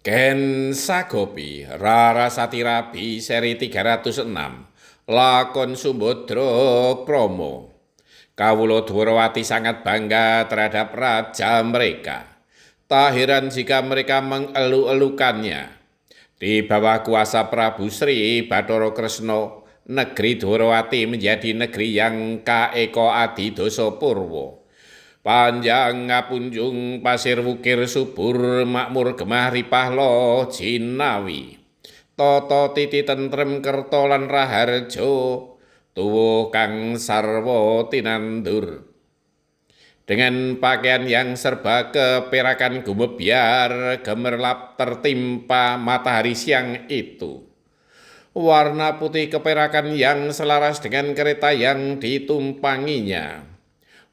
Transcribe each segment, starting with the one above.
Ken Sagopi Rarasati Rabi seri 306 Lakon Sumbadra Krama. Kawula Dwarawati sangat bangga terhadap raja mereka. Tak heran jika mereka mengeluh-elukannya. Di bawah kuasa Prabu Sri Bathara Kresna, negeri Dwarawati menjadi negeri yang kaeka adidosa purwa. Panjang ngapunjung pasir wukir subur makmur gemah ripah lo jinawi. Tata titi tentrem kerta lan raharja tuwuh kang sarwa tinandur. Dengan pakaian yang serba keperakan gumebyar gemerlap tertimpa matahari siang itu. Warna putih keperakan yang selaras dengan kereta yang ditumpanginya.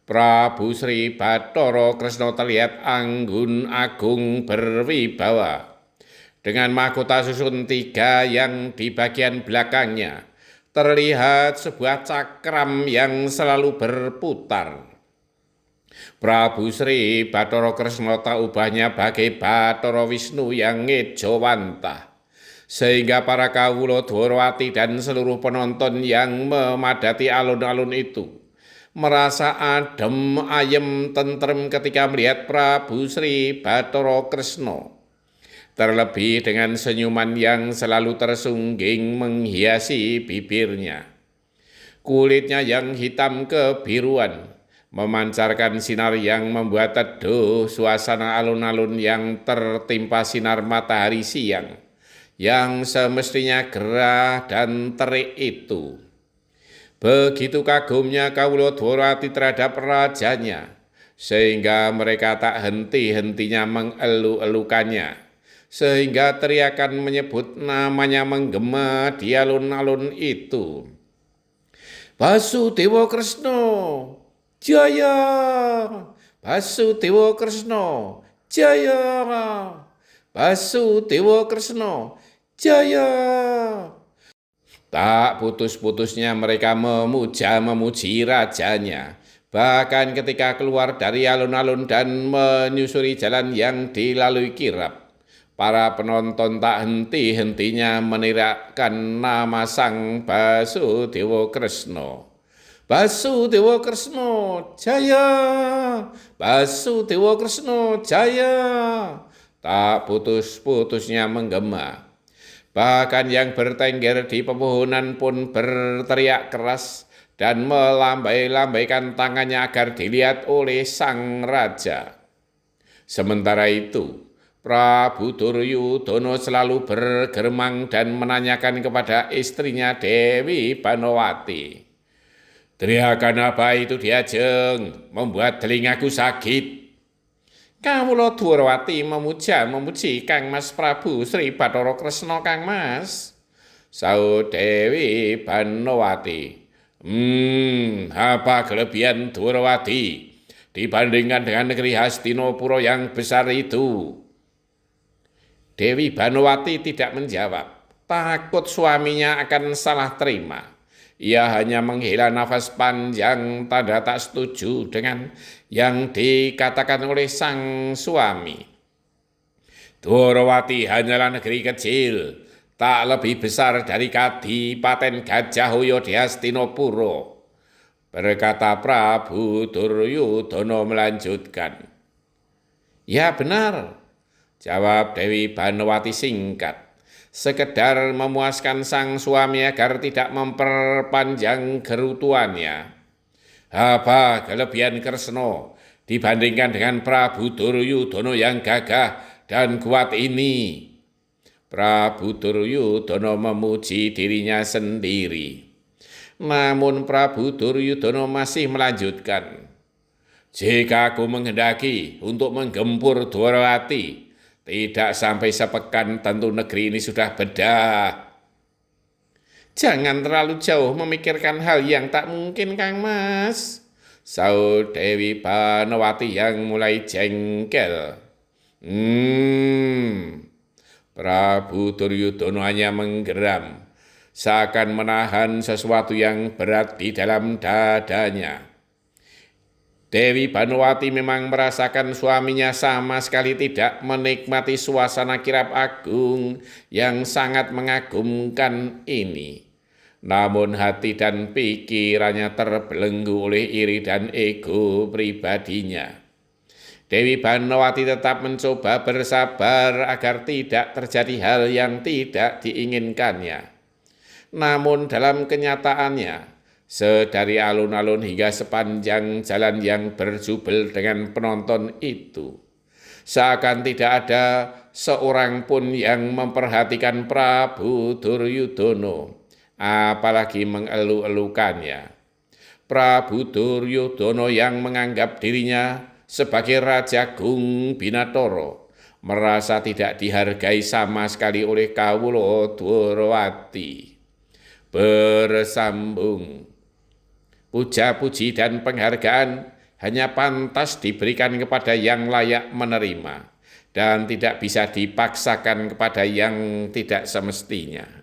Prabu Sri Bathara Kresna terlihat anggun agung berwibawa. Dengan mahkota susun 3 yang di bagian belakangnya terlihat sebuah cakram yang selalu berputar. Prabu Sri Bathara Kresna tak ubahnya bagai Bathara Wisnu yang ngejawantah. Sehingga para kawula Dwarawati dan seluruh penonton yang memadati alun-alun itu merasa adem, ayem, tentrem ketika melihat Prabu Sri Bathara Kresna. Terlebih dengan senyuman yang selalu tersungging menghiasi bibirnya. Kulitnya yang hitam kebiruan memancarkan sinar yang membuat teduh suasana alun-alun yang tertimpa sinar matahari siang yang semestinya gerah dan terik itu. Begitu kagumnya kawula Dwarawati terhadap rajanya, sehingga mereka tak henti-hentinya mengeluh-elukannya, sehingga teriakan menyebut namanya menggema di alun-alun itu. Basudewa Kresna, jaya! Basudewa Kresna, jaya! Basudewa Kresna, jaya! Tak putus-putusnya mereka memuja-memuji rajanya. Bahkan ketika keluar dari alun-alun dan menyusuri jalan yang dilalui kirap, para penonton tak henti-hentinya meneriakkan nama sang Basudewa Kresna. Basudewa Kresna, jaya! Basudewa Kresna, jaya! Tak putus-putusnya menggema. Bahkan yang bertengger di pepohonan pun berteriak keras dan melambai-lambaikan tangannya agar dilihat oleh sang raja. Sementara itu, Prabu Duryudana selalu bergeremang dan menanyakan kepada istrinya Dewi Banowati. Teriakan apa itu Diajeng? Membuat telingaku sakit. Kawula Dwarawati memuji Kang Mas Prabu Sri Bathara Kresna Kang Mas. Saut Dewi Banowati. Apa kelebihan Dwarawati dibandingkan dengan negeri Hastinapura yang besar itu? Dewi Banowati tidak menjawab. Takut suaminya akan salah terima. Ia hanya menghela nafas panjang tanda tak setuju dengan yang dikatakan oleh sang suami. Dwarawati hanyalah negeri kecil, tak lebih besar dari Kadipaten Gajahhoya di Hastinapura, berkata Prabu Duryudana melanjutkan. Ya benar, jawab Dewi Banowati singkat. Sekedar memuaskan sang suami agar tidak memperpanjang gerutuannya. Apa kelebihan Kresna dibandingkan dengan Prabu Duryudana yang gagah dan kuat ini? Prabu Duryudana memuji dirinya sendiri. Namun Prabu Duryudana masih melanjutkan. Jika aku menghendaki untuk menggempur Dwarawati, tidak sampai sepekan tentu negeri ini sudah bedah. Jangan terlalu jauh memikirkan hal yang tak mungkin Kang Mas, saut Dewi Banowati yang mulai jengkel. Prabu Duryudana hanya menggeram, seakan menahan sesuatu yang berat di dalam dadanya. Dewi Banowati memang merasakan suaminya sama sekali tidak menikmati suasana kirap agung yang sangat mengagumkan ini. Namun hati dan pikirannya terbelenggu oleh iri dan ego pribadinya. Dewi Banowati tetap mencoba bersabar agar tidak terjadi hal yang tidak diinginkannya. Namun dalam kenyataannya, sedari alun-alun hingga sepanjang jalan yang berjubel dengan penonton itu, seakan tidak ada seorang pun yang memperhatikan Prabu Duryudono, apalagi mengeluh-elukannya. Prabu Duryudono yang menganggap dirinya sebagai Raja Gung Binatoro merasa tidak dihargai sama sekali oleh Kawula Dwarawati. Bersambung. Puja-puji dan penghargaan hanya pantas diberikan kepada yang layak menerima dan tidak bisa dipaksakan kepada yang tidak semestinya.